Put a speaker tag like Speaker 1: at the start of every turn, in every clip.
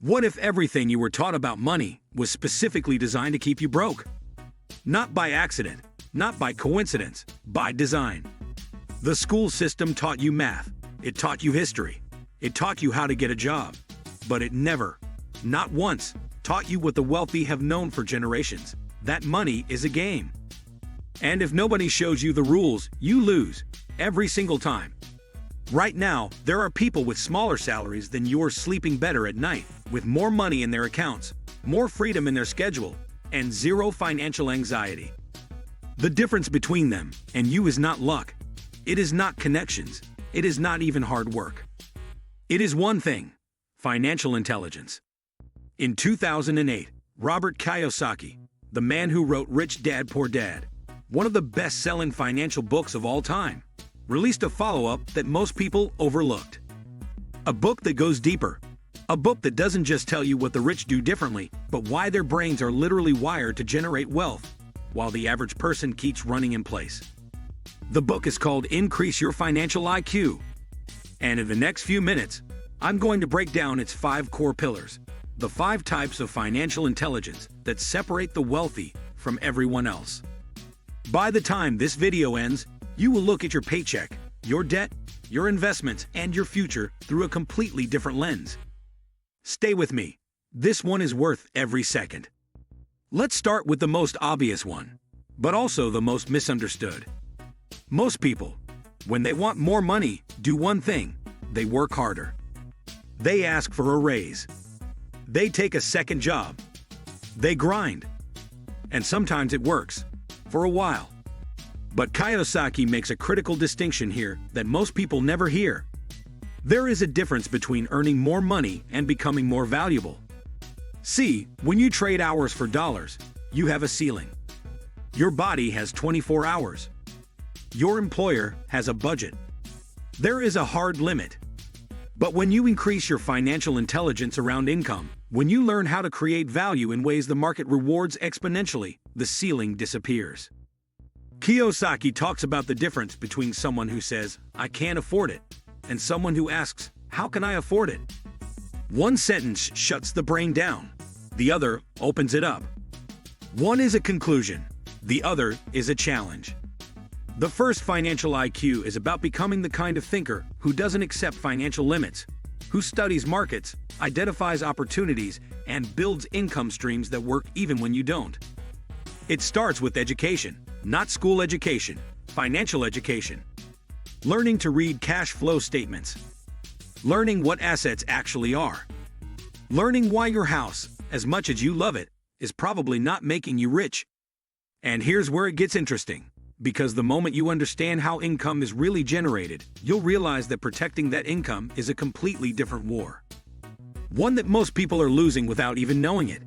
Speaker 1: What if everything you were taught about money was specifically designed to keep you broke? Not by accident, not by coincidence, by design. The school system taught you math, it taught you history, it taught you how to get a job, but it never, not once, taught you what the wealthy have known for generations, that money is a game. And if nobody shows you the rules, you lose, every single time. Right now, there are people with smaller salaries than yours sleeping better at night, with more money in their accounts, more freedom in their schedule, and zero financial anxiety. The difference between them and you is not luck. It is not connections. It is not even hard work. It is one thing: financial intelligence. In 2008, Robert Kiyosaki, the man who wrote Rich Dad Poor Dad, one of the best-selling financial books of all time, released a follow-up that most people overlooked. A book that goes deeper. A book that doesn't just tell you what the rich do differently, but why their brains are literally wired to generate wealth, while the average person keeps running in place. The book is called Increase Your Financial IQ. And in the next few minutes, I'm going to break down its 5 core pillars, the 5 types of financial intelligence that separate the wealthy from everyone else. By the time this video ends, you will look at your paycheck, your debt, your investments, and your future through a completely different lens. Stay with me. This one is worth every second. Let's start with the most obvious one, but also the most misunderstood. Most people, when they want more money, do one thing: they work harder. They ask for a raise. They take a second job. They grind. And sometimes it works, for a while. But Kiyosaki makes a critical distinction here that most people never hear. There is a difference between earning more money and becoming more valuable. See, when you trade hours for dollars, you have a ceiling. Your body has 24 hours. Your employer has a budget. There is a hard limit. But when you increase your financial intelligence around income, when you learn how to create value in ways the market rewards exponentially, the ceiling disappears. Kiyosaki talks about the difference between someone who says, "I can't afford it," and someone who asks, "How can I afford it?" One sentence shuts the brain down. The other opens it up. One is a conclusion. The other is a challenge. The first financial IQ is about becoming the kind of thinker who doesn't accept financial limits, who studies markets, identifies opportunities, and builds income streams that work even when you don't. It starts with education, not school education, financial education. Learning to read cash flow statements. Learning what assets actually are. Learning why your house, as much as you love it, is probably not making you rich. And here's where it gets interesting. Because the moment you understand how income is really generated, you'll realize that protecting that income is a completely different war. One that most people are losing without even knowing it.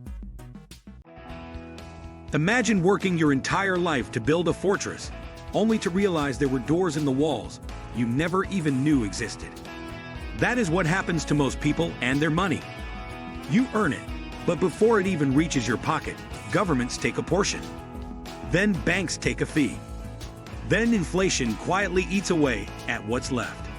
Speaker 1: Imagine working your entire life to build a fortress, only to realize there were doors in the walls you never even knew existed. That is what happens to most people and their money. You earn it, but before it even reaches your pocket, governments take a portion. Then banks take a fee. Then inflation quietly eats away at what's left.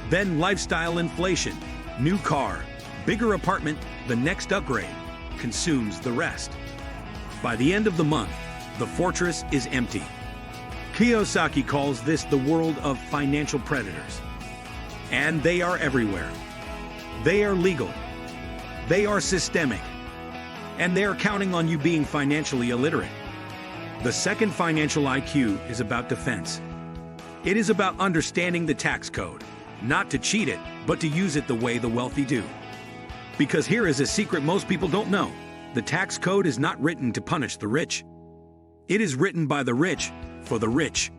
Speaker 1: Then lifestyle inflation, new car, bigger apartment, the next upgrade, consumes the rest. By the end of the month, the fortress is empty. Kiyosaki calls this the world of financial predators. And they are everywhere. They are legal. They are systemic. And they are counting on you being financially illiterate. The second financial IQ is about defense. It is about understanding the tax code, not to cheat it, but to use it the way the wealthy do. Because here is a secret most people don't know. The tax code is not written to punish the rich. It is written by the rich for the rich.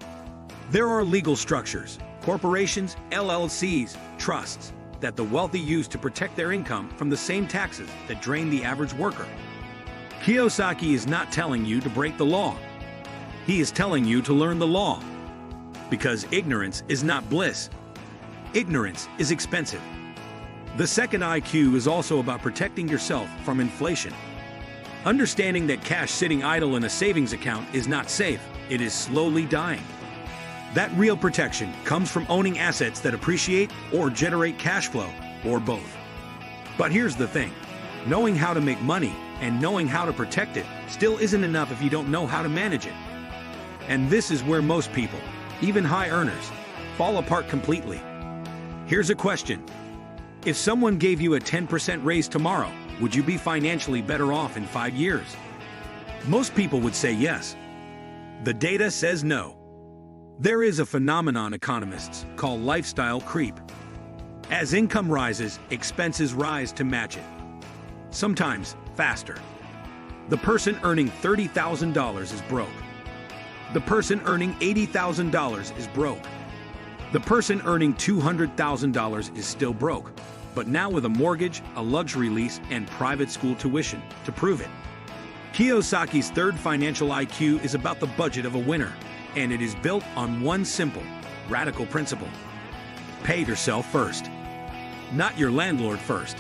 Speaker 1: There are legal structures, corporations, LLCs, trusts, that the wealthy use to protect their income from the same taxes that drain the average worker. Kiyosaki is not telling you to break the law. He is telling you to learn the law. Because ignorance is not bliss. Ignorance is expensive. The second IQ is also about protecting yourself from inflation. Understanding that cash sitting idle in a savings account is not safe, it is slowly dying. That real protection comes from owning assets that appreciate or generate cash flow, or both. But here's the thing, Knowing how to make money and knowing how to protect it still isn't enough if you don't know how to manage it. And this is where most people, even high earners, fall apart completely. Here's a question. If someone gave you a 10% raise tomorrow, would you be financially better off in 5 years? Most people would say yes. The data says no. There is a phenomenon economists call lifestyle creep. As income rises, expenses rise to match it. Sometimes faster. The person earning $30,000 is broke. The person earning $80,000 is broke. The person earning $200,000 is still broke, but now with a mortgage, a luxury lease, and private school tuition to prove it. Kiyosaki's third financial IQ is about the budget of a winner, and it is built on one simple, radical principle. Pay yourself first. Not your landlord first.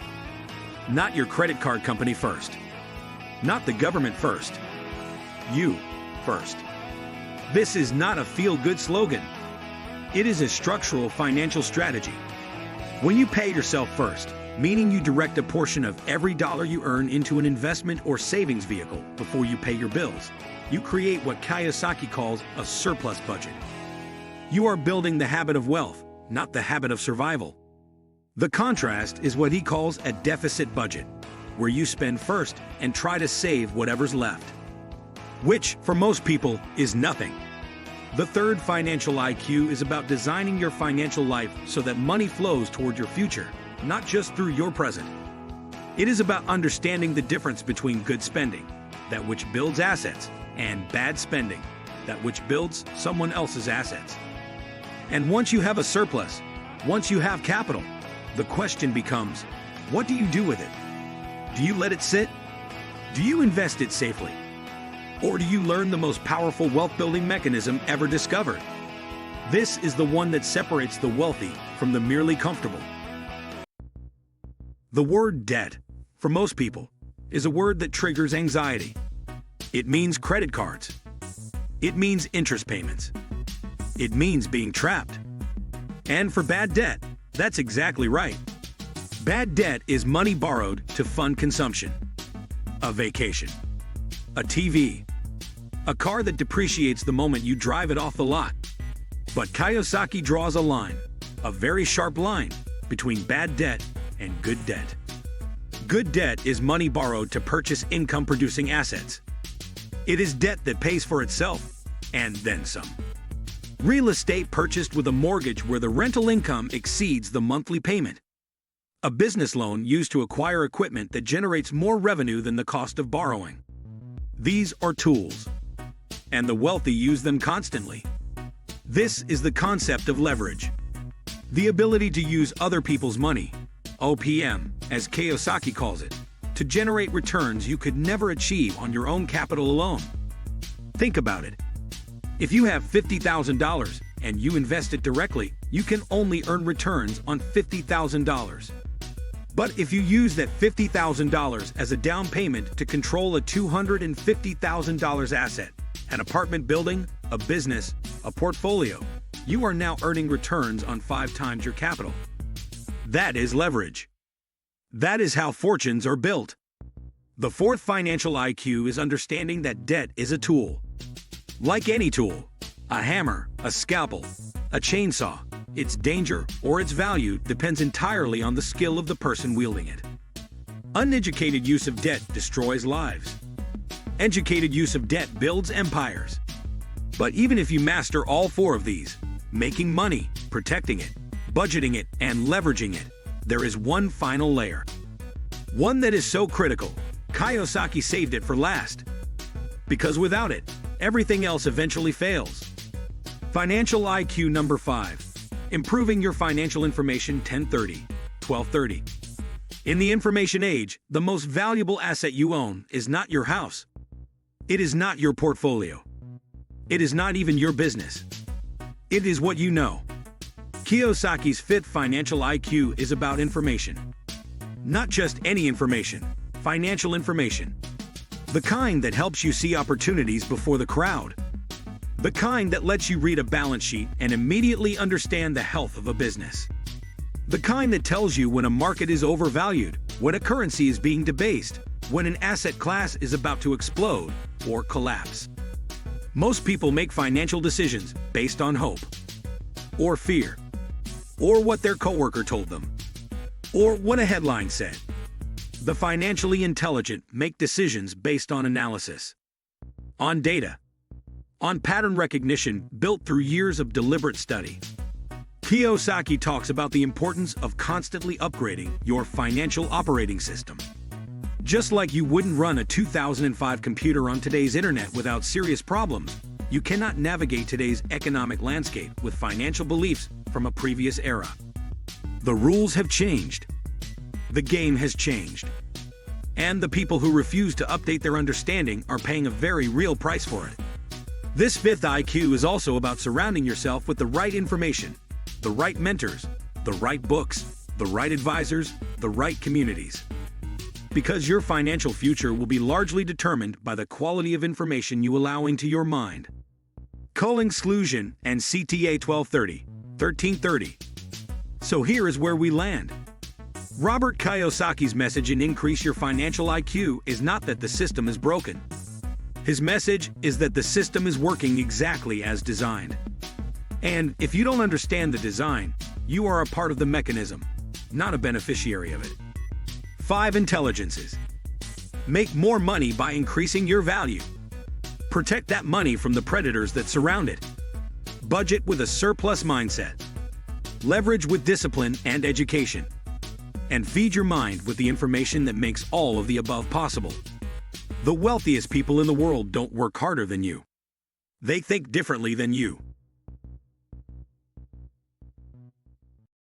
Speaker 1: Not your credit card company first. Not the government first. You first. This is not a feel-good slogan. It is a structural financial strategy. When you pay yourself first, meaning you direct a portion of every dollar you earn into an investment or savings vehicle before you pay your bills, you create what Kiyosaki calls a surplus budget. You are building the habit of wealth, not the habit of survival. The contrast is what he calls a deficit budget, where you spend first and try to save whatever's left, which, for most people, is nothing. The third financial IQ is about designing your financial life so that money flows toward your future, not just through your present. It is about understanding the difference between good spending, that which builds assets, and bad spending, that which builds someone else's assets. And once you have a surplus, once you have capital, the question becomes, what do you do with it? Do you let it sit? Do you invest it safely? Or do you learn the most powerful wealth-building mechanism ever discovered? This is the one that separates the wealthy from the merely comfortable. The word debt, for most people, is a word that triggers anxiety. It means credit cards. It means interest payments. It means being trapped. And for bad debt, that's exactly right. Bad debt is money borrowed to fund consumption. A vacation. A TV. A car that depreciates the moment you drive it off the lot. But Kiyosaki draws a line, a very sharp line, between bad debt and good debt. Good debt is money borrowed to purchase income-producing assets. It is debt that pays for itself, and then some. Real estate purchased with a mortgage where the rental income exceeds the monthly payment. A business loan used to acquire equipment that generates more revenue than the cost of borrowing. These are tools, and the wealthy use them constantly. This is the concept of leverage. The ability to use other people's money, OPM, as Kiyosaki calls it, to generate returns you could never achieve on your own capital alone. Think about it. If you have $50,000 and you invest it directly, you can only earn returns on $50,000. But if you use that $50,000 as a down payment to control a $250,000 asset, an apartment building, a business, a portfolio, you are now earning returns on 5 times your capital. That is leverage. That is how fortunes are built. The fourth financial IQ is understanding that debt is a tool. Like any tool, a hammer, a scalpel, a chainsaw, its danger or its value depends entirely on the skill of the person wielding it. Uneducated use of debt destroys lives. Educated use of debt builds empires. But even if you master all 4 of these, making money, protecting it, budgeting it, and leveraging it, there is one final layer. One that is so critical, Kiyosaki saved it for last. Because without it, everything else eventually fails. Financial IQ number 5. Improving your financial information 1030-1230. In the information age, the most valuable asset you own is not your house. It is not your portfolio. It is not even your business. It is what you know. Kiyosaki's 5th financial IQ is about information. Not just any information, financial information. The kind that helps you see opportunities before the crowd. The kind that lets you read a balance sheet and immediately understand the health of a business. The kind that tells you when a market is overvalued when a currency is being debased, when an asset class is about to explode or collapse. Most people make financial decisions based on hope, or fear, or what their coworker told them, or what a headline said. The financially intelligent make decisions based on analysis, on data, on pattern recognition built through years of deliberate study. Kiyosaki talks about the importance of constantly upgrading your financial operating system. Just like you wouldn't run a 2005 computer on today's internet without serious problems, you cannot navigate today's economic landscape with financial beliefs from a previous era. The rules have changed. The game has changed. And the people who refuse to update their understanding are paying a very real price for it. This fifth IQ is also about surrounding yourself with the right information, the right mentors, the right books, the right advisors, the right communities. Because your financial future will be largely determined by the quality of information you allow into your mind. Culling Exclusion and CTA 1330. So here is where we land. Robert Kiyosaki's message in Increase Your Financial IQ is not that the system is broken. His message is that the system is working exactly as designed. And if you don't understand the design, you are a part of the mechanism, not a beneficiary of it. 5 intelligences. Make more money by increasing your value. Protect that money from the predators that surround it. Budget with a surplus mindset. Leverage with discipline and education. And feed your mind with the information that makes all of the above possible. The wealthiest people in the world don't work harder than you. They think differently than you.